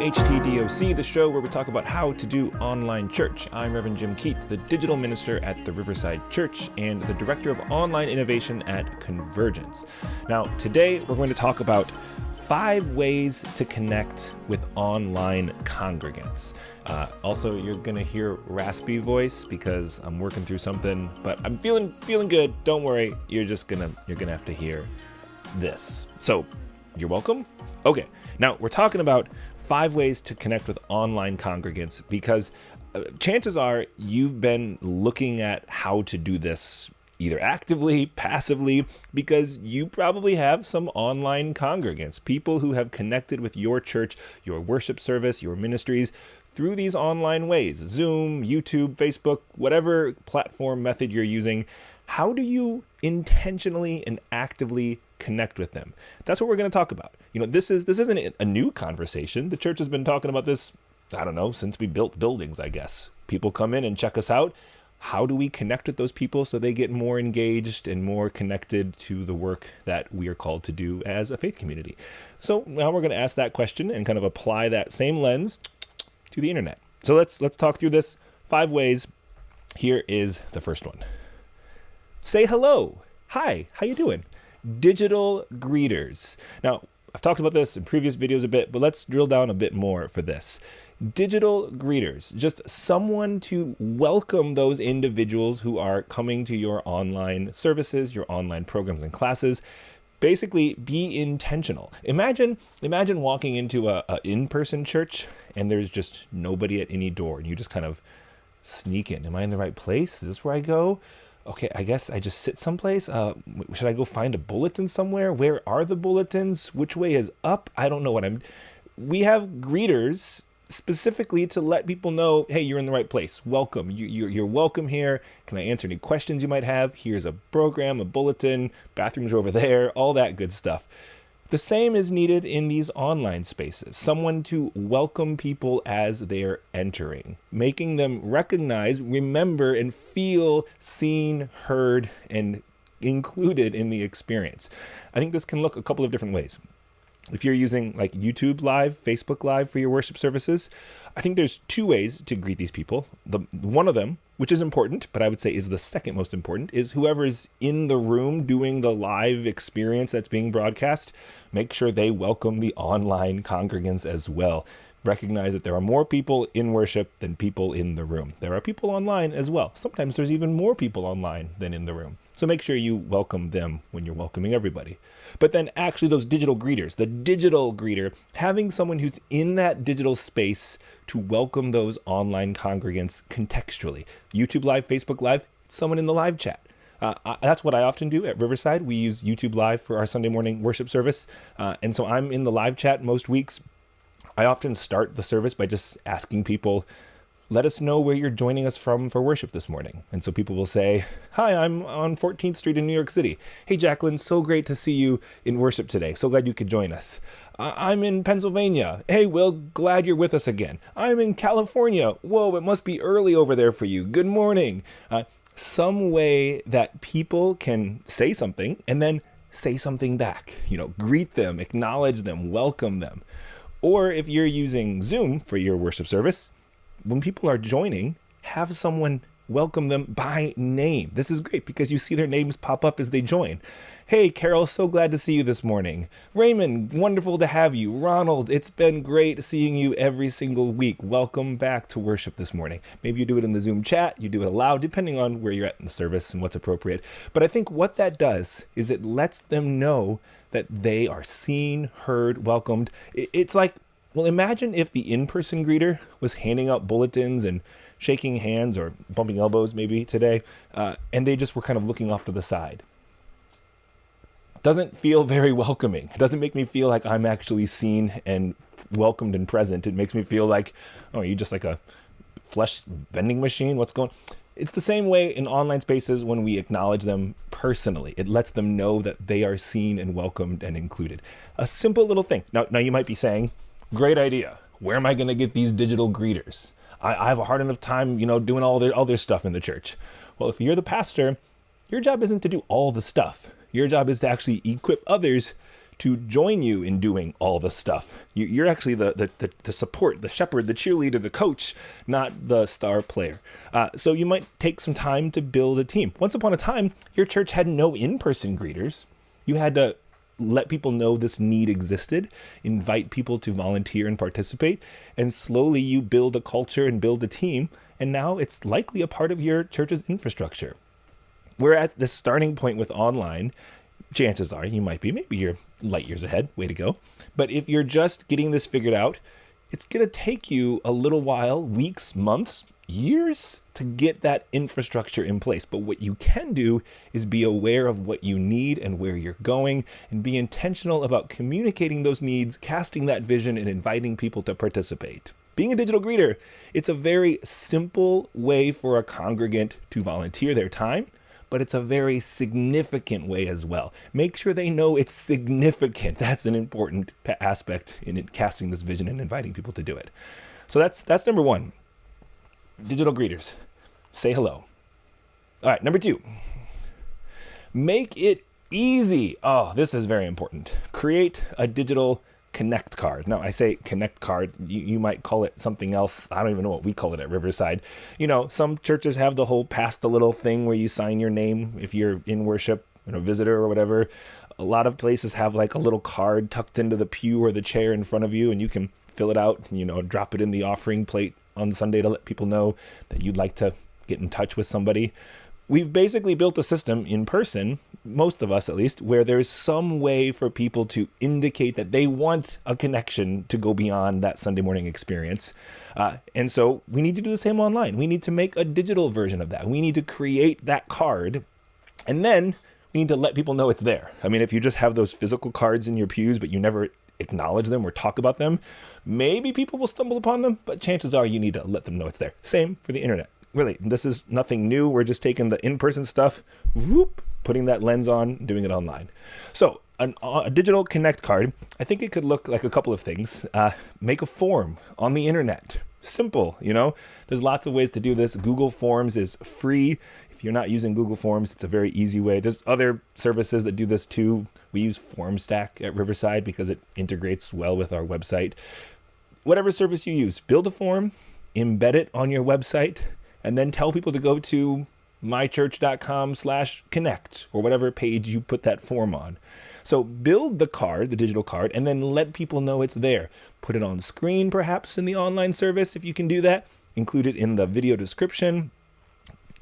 HTDOC, the show where we talk about how to do online church. I'm Reverend Jim Keat, the digital minister at the Riverside Church and the director of online innovation at Convergence. Now, today we're going to talk about 5 ways to connect with online congregants. Also, you're going to hear raspy voice because I'm working through something, but I'm feeling good. Don't worry. You're gonna have to hear this. So, you're welcome. Okay. Now, we're talking about 5 ways to connect with online congregants because chances are you've been looking at how to do this either actively, passively, because you probably have some online congregants, people who have connected with your church, your worship service, your ministries through these online ways, Zoom, YouTube, Facebook, whatever platform method you're using. How do you intentionally and actively connect with them? That's what we're going to talk about. This isn't a new conversation. The church has been talking about this, since we built buildings, I guess. People come in and check us out. How do we connect with those people so they get more engaged and more connected to the work that we are called to do as a faith community? So now we're going to ask that question and kind of apply that same lens to the internet. So let's talk through this 5 ways. Here is the first one. Say hello. Hi, how you doing? Digital greeters. Now, I've talked about this in previous videos a bit, but let's drill down a bit more for this. Digital greeters, just someone to welcome those individuals who are coming to your online services, your online programs and classes. Basically, be intentional. Imagine walking into a in-person church and there's just nobody at any door and you just kind of sneak in. Am I in the right place? Is this where I go? Okay, I guess I just sit someplace. Should I go find a bulletin somewhere? Where are the bulletins? Which way is up? I don't know we have greeters specifically to let people know, hey, you're in the right place. Welcome. You're welcome here. Can I answer any questions you might have? Here's a program, a bulletin, bathrooms are over there, all that good stuff. The same is needed in these online spaces. Someone to welcome people as they're entering, making them recognize, remember, and feel seen, heard, and included in the experience. I think this can look a couple of different ways. If you're using like YouTube Live, Facebook Live for your worship services, I think there's 2 ways to greet these people. One of them, which is important, but I would say is the second most important, is whoever's in the room doing the live experience that's being broadcast, make sure they welcome the online congregants as well. Recognize that there are more people in worship than people in the room. There are people online as well. Sometimes there's even more people online than in the room. So make sure you welcome them when you're welcoming everybody. But then actually those digital greeters, the digital greeter, having someone who's in that digital space to welcome those online congregants contextually. YouTube Live, Facebook Live, it's someone in the live chat. That's what I often do at Riverside. We use YouTube Live for our Sunday morning worship service. And so I'm in the live chat most weeks. I often start the service by just asking people, let us know where you're joining us from for worship this morning. And so people will say, hi, I'm on 14th Street in New York City. Hey, Jacqueline, so great to see you in worship today. So glad you could join us. I'm in Pennsylvania. Hey, Will, glad you're with us again. I'm in California. Whoa, it must be early over there for you. Good morning. Some way that people can say something and then say something back. Greet them, acknowledge them, welcome them. Or if you're using Zoom for your worship service, when people are joining, have someone welcome them by name. This is great because you see their names pop up as they join. Hey, Carol, so glad to see you this morning. Raymond, wonderful to have you. Ronald, it's been great seeing you every single week. Welcome back to worship this morning. Maybe you do it in the Zoom chat, you do it aloud, depending on where you're at in the service and what's appropriate. But I think what that does is it lets them know that they are seen, heard, welcomed. It's like, well, imagine if the in-person greeter was handing out bulletins and shaking hands or bumping elbows maybe today, and they just were kind of looking off to the side. Doesn't feel very welcoming. It doesn't make me feel like I'm actually seen and welcomed and present. It makes me feel like, oh, are you just like a flesh vending machine? What's going on? It's the same way in online spaces when we acknowledge them personally. It lets them know that they are seen and welcomed and included. A simple little thing. Now you might be saying, great idea. Where am I going to get these digital greeters? I have a hard enough time, doing all their stuff in the church. Well, if you're the pastor, your job isn't to do all the stuff. Your job is to actually equip others to join you in doing all the stuff. You're actually the support, the shepherd, the cheerleader, the coach, not the star player. So you might take some time to build a team. Once upon a time, your church had no in-person greeters. You had to let people know this need existed, invite people to volunteer and participate, and slowly you build a culture and build a team, and now it's likely a part of your church's infrastructure. We're at this starting point with online. Chances are you might be, maybe you're light years ahead, way to go. But if you're just getting this figured out, it's going to take you a little while, weeks, months, years to get that infrastructure in place. But what you can do is be aware of what you need and where you're going, and be intentional about communicating those needs, casting that vision, and inviting people to participate. Being a digital greeter, it's a very simple way for a congregant to volunteer their time, but it's a very significant way as well. Make sure they know it's significant. That's an important aspect in casting this vision and inviting people to do it. So that's number one. Digital greeters, say hello. All right, number two, make it easy. Oh, this is very important. Create a digital Connect card. Now, I say Connect card, you might call it something else. I don't even know what we call it at Riverside. Some churches have the whole pass the little thing where you sign your name if you're in worship, visitor or whatever. A lot of places have like a little card tucked into the pew or the chair in front of you, and you can fill it out, drop it in the offering plate on Sunday to let people know that you'd like to get in touch with somebody. We've basically built a system in person, most of us at least, where there's some way for people to indicate that they want a connection to go beyond that Sunday morning experience. And so we need to do the same online. We need to make a digital version of that. We need to create that card, and then we need to let people know it's there. I mean, if you just have those physical cards in your pews, but you never acknowledge them or talk about them, maybe people will stumble upon them, but chances are you need to let them know it's there. Same for the internet. Really, this is nothing new. We're just taking the in-person stuff, putting that lens on, doing it online. So a digital Connect card, I think it could look like a couple of things. Make a form on the internet. Simple, There's lots of ways to do this. Google Forms is free. If you're not using Google Forms, it's a very easy way. There's other services that do this too. We use FormStack at Riverside because it integrates well with our website. Whatever service you use, build a form, embed it on your website, and then tell people to go to mychurch.com/connect or whatever page you put that form on. So build the card, the digital card, and then let people know it's there. Put it on screen, perhaps in the online service, if you can do that. Include it in the video description.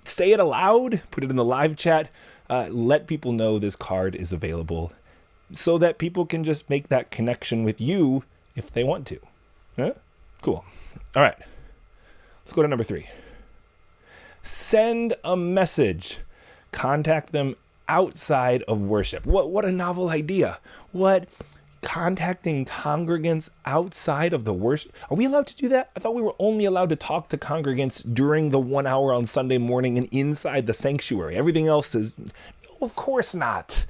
Say it aloud, put it in the live chat. Let people know this card is available so that people can just make that connection with you if they want to. Huh? Cool. All right, let's go to number 3. Send a message. Contact them outside of worship. What a novel idea. Contacting congregants outside of the worship? Are we allowed to do that? I thought we were only allowed to talk to congregants during the 1 hour on Sunday morning and inside the sanctuary. Everything else is, no, of course not.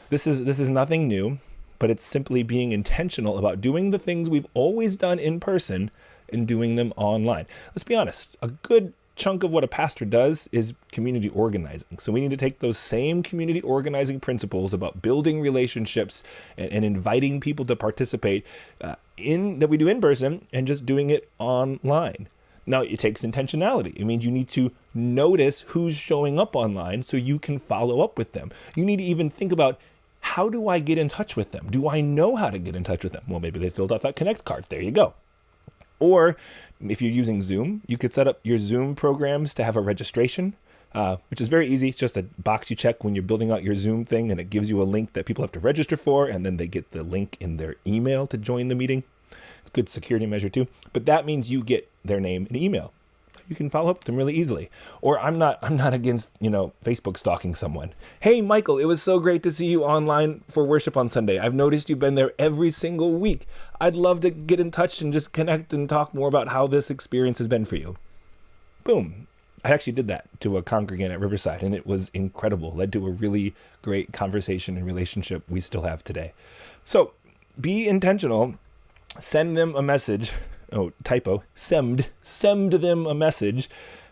This is nothing new, but it's simply being intentional about doing the things we've always done in person and doing them online. Let's be honest, a good chunk of what a pastor does is community organizing. So we need to take those same community organizing principles about building relationships and inviting people to participate that we do in person and just doing it online. Now, it takes intentionality. It means you need to notice who's showing up online so you can follow up with them. You need to even think about, how do I get in touch with them? Do I know how to get in touch with them? Well, maybe they filled out that Connect card. There you go. Or if you're using Zoom, you could set up your Zoom programs to have a registration, which is very easy. It's just a box you check when you're building out your Zoom thing, and it gives you a link that people have to register for, and then they get the link in their email to join the meeting. It's a good security measure too. But that means you get their name and email. You can follow up with them really easily. Or I'm not against, Facebook stalking someone. Hey, Michael, it was so great to see you online for worship on Sunday. I've noticed you've been there every single week. I'd love to get in touch and just connect and talk more about how this experience has been for you. Boom. I actually did that to a congregant at Riverside, and it was incredible. Led to a really great conversation and relationship we still have today. So be intentional. Send them a message. Oh, typo. Send them a message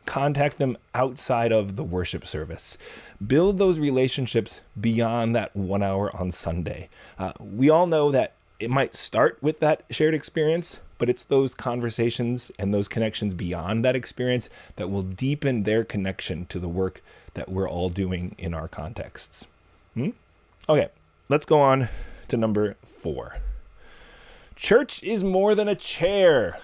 contact them outside of the worship service. Build those relationships beyond that 1 hour on Sunday. We all know that it might start with that shared experience, but it's those conversations and those connections beyond that experience that will deepen their connection to the work that we're all doing in our contexts. Okay, let's go on to number 4. Church is more than a chair.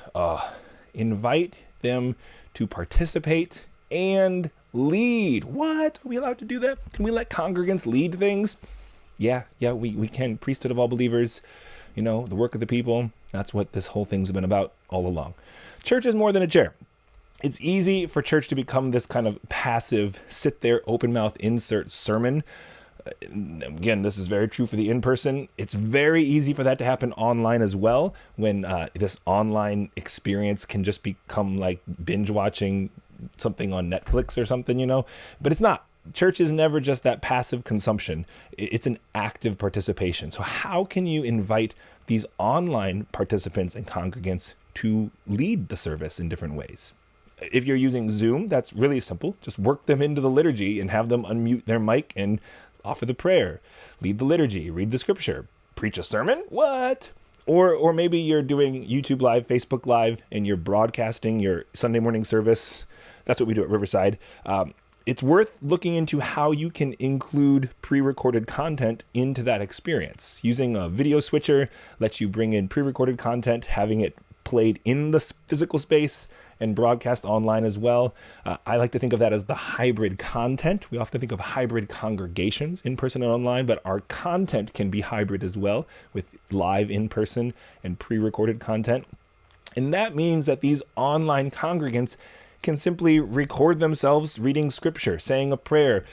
Invite them to participate and lead. What? Are we allowed to do that? Can we let congregants lead things? Yeah, we can. Priesthood of all believers, the work of the people. That's what this whole thing's been about all along. Church is more than a chair. It's easy for church to become this kind of passive, sit there, open mouth, insert sermon. Again, this is very true for the in-person. It's very easy for that to happen online as well, when this online experience can just become like binge watching something on Netflix or something, but it's not. Church is never just that passive consumption. It's an active participation. So how can you invite these online participants and congregants to lead the service in different ways? If you're using Zoom, that's really simple. Just work them into the liturgy and have them unmute their mic and offer the prayer, lead the liturgy, read the scripture, preach a sermon. What? Or maybe you're doing YouTube Live, Facebook Live, and you're broadcasting your Sunday morning service. That's what we do at Riverside. It's worth looking into how you can include pre-recorded content into that experience. Using a video switcher lets you bring in pre-recorded content, having it played in the physical space and broadcast online as well. I like to think of that as the hybrid content. We often think of hybrid congregations, in person and online, but our content can be hybrid as well, with live in person and pre-recorded content. And that means that these online congregants can simply record themselves reading scripture, saying a prayer,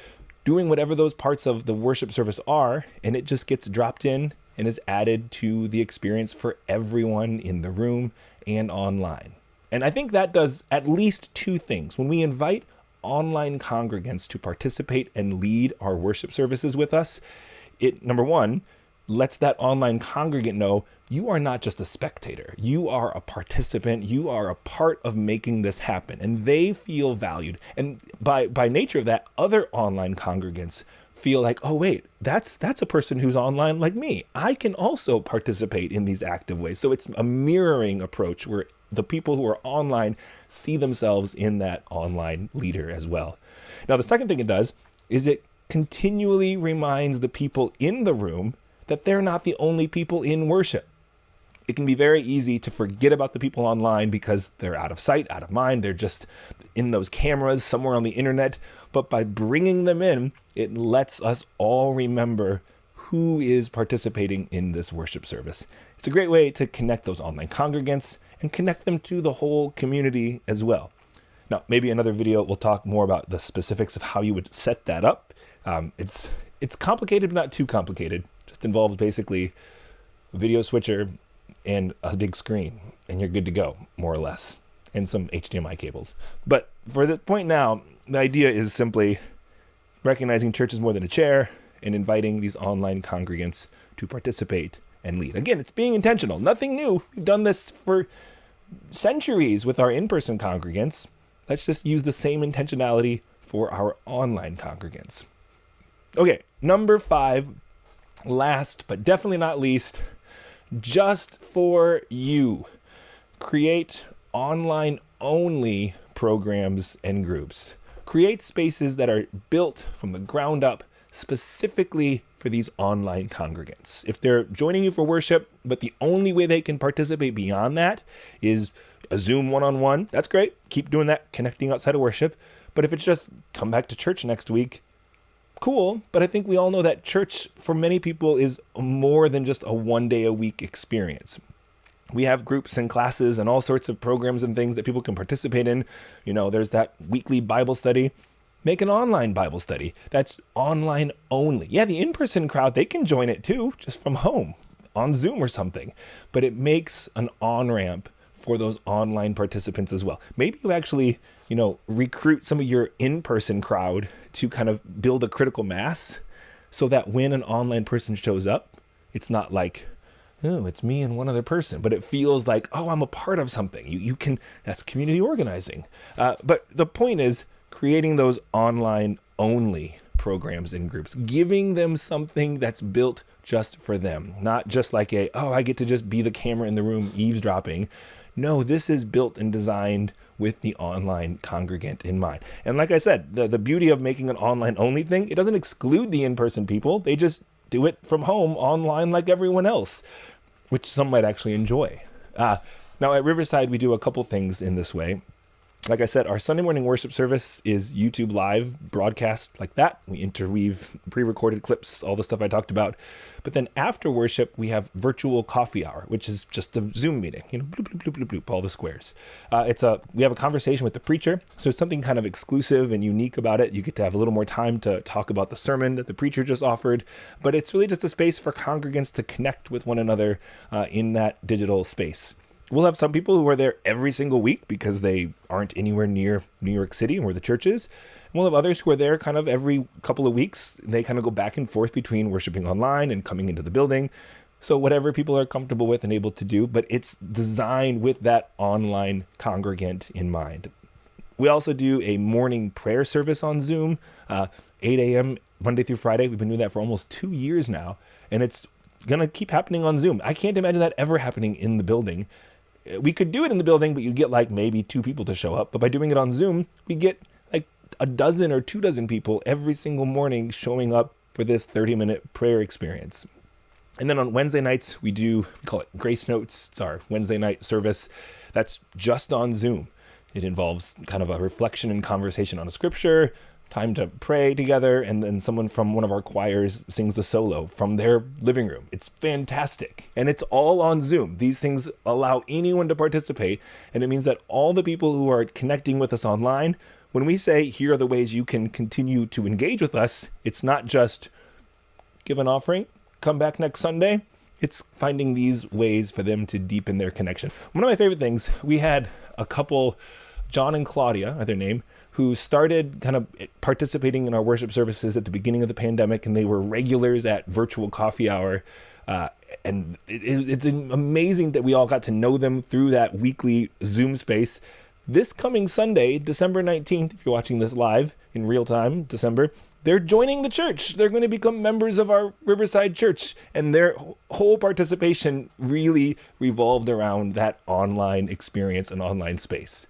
doing whatever those parts of the worship service are, and it just gets dropped in and is added to the experience for everyone in the room and online. And I think that does at least 2 things. When we invite online congregants to participate and lead our worship services with us, it, number 1, lets that online congregant know you are not just a spectator. You are a participant. You are a part of making this happen. And they feel valued. And by nature of that, other online congregants feel like, oh, wait, that's a person who's online like me. I can also participate in these active ways. So it's a mirroring approach where the people who are online see themselves in that online leader as well. Now, the second thing it does is it continually reminds the people in the room that they're not the only people in worship. It can be very easy to forget about the people online because they're out of sight, out of mind. They're just in those cameras somewhere on the internet. But by bringing them in, it lets us all remember who is participating in this worship service. It's a great way to connect those online congregants and connect them to the whole community as well. Now, maybe another video we'll talk more about the specifics of how you would set that up. It's complicated, but not too complicated. Just involves basically a video switcher and a big screen, and you're good to go, more or less, and some HDMI cables. But for the point now, the idea is simply recognizing church is more than a chair and inviting these online congregants to participate and lead. Again, it's being intentional, nothing new. We've done this for centuries with our in-person congregants. Let's just use the same intentionality for our online congregants. Okay, number 5, last but definitely not least, just for you. Create online-only programs and groups. Create spaces that are built from the ground up specifically for these online congregants. If they're joining you for worship, but the only way they can participate beyond that is a Zoom one-on-one, that's great. Keep doing that, connecting outside of worship. But if it's just come back to church next week, cool. But I think we all know that church for many people is more than just a 1-day-a-week experience. We have groups and classes and all sorts of programs and things that people can participate in. There's that weekly Bible study. Make an online Bible study that's online only. Yeah, the in-person crowd, they can join it too, just from home on Zoom or something. But it makes an on-ramp for those online participants as well. Maybe you actually, recruit some of your in-person crowd to kind of build a critical mass so that when an online person shows up, it's not like, oh, it's me and one other person, but it feels like, oh, I'm a part of something. You can, that's community organizing. But the point is creating those online only programs and groups, giving them something that's built just for them, not just like I get to just be the camera in the room eavesdropping. No, this is built and designed with the online congregant in mind. And like I said, the beauty of making an online only thing, it doesn't exclude the in-person people. They just do it from home online like everyone else, which some might actually enjoy. Now at Riverside, we do a couple things in this way. Like I said, our Sunday morning worship service is YouTube live broadcast like that. We interweave pre-recorded clips, all the stuff I talked about. But then after worship, we have virtual coffee hour, which is just a Zoom meeting, bloop, bloop, bloop, bloop, bloop, all the squares. We have a conversation with the preacher. So it's something kind of exclusive and unique about it. You get to have a little more time to talk about the sermon that the preacher just offered, but it's really just a space for congregants to connect with one another in that digital space. We'll have some people who are there every single week because they aren't anywhere near New York City where the church is. And we'll have others who are there kind of every couple of weeks. They kind of go back and forth between worshiping online and coming into the building. So whatever people are comfortable with and able to do, but it's designed with that online congregant in mind. We also do a morning prayer service on Zoom, 8 a.m. Monday through Friday. We've been doing that for almost 2 years now, and it's going to keep happening on Zoom. I can't imagine that ever happening in the building. We could do it in the building, but you'd get like maybe 2 people to show up. But by doing it on Zoom, we get like a dozen or 24 people every single morning showing up for this 30-minute prayer experience. And then on Wednesday nights, we call it Grace Notes. It's our Wednesday night service. That's just on Zoom. It involves kind of a reflection and conversation on a scripture, time to pray together, and then someone from one of our choirs sings a solo from their living room. It's fantastic. And it's all on Zoom. These things allow anyone to participate, and it means that all the people who are connecting with us online, when we say, here are the ways you can continue to engage with us, it's not just give an offering, come back next Sunday. It's finding these ways for them to deepen their connection. One of my favorite things, we had a couple, John and Claudia are their name, who started kind of participating in our worship services at the beginning of the pandemic, and they were regulars at virtual coffee hour. And it's amazing that we all got to know them through that weekly Zoom space. This coming Sunday, December 19th, if you're watching this live in real time, December, they're joining the church. They're going to become members of our Riverside Church, and their whole participation really revolved around that online experience and online space.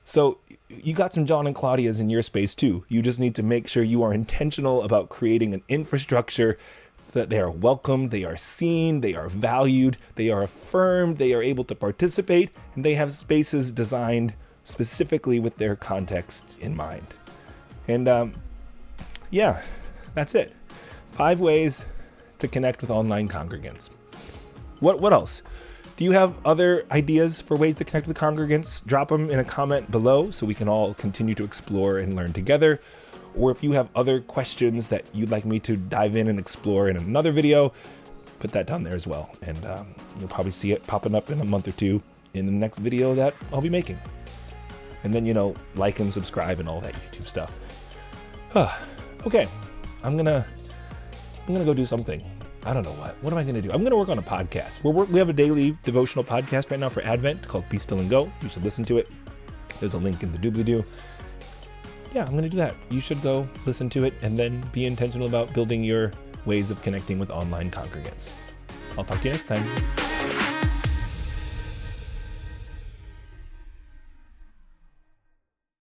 So you got some John and Claudias in your space too. You just need to make sure you are intentional about creating an infrastructure so that they are welcomed, they are seen, they are valued, they are affirmed, they are able to participate, and they have spaces designed specifically with their context in mind. And yeah, that's it. 5 ways to connect with online congregants. What else? Do you have other ideas for ways to connect with congregants? Drop them in a comment below so we can all continue to explore and learn together. Or if you have other questions that you'd like me to dive in and explore in another video, put that down there as well. And you'll probably see it popping up in a month or 2 in the next video that I'll be making. And then, like and subscribe and all that YouTube stuff. Okay, I'm gonna go do something. I don't know what. What am I going to do? I'm going to work on a podcast. We have a daily devotional podcast right now for Advent called Be Still and Go. You should listen to it. There's a link in the doobly-doo. Yeah, I'm going to do that. You should go listen to it and then be intentional about building your ways of connecting with online congregants. I'll talk to you next time.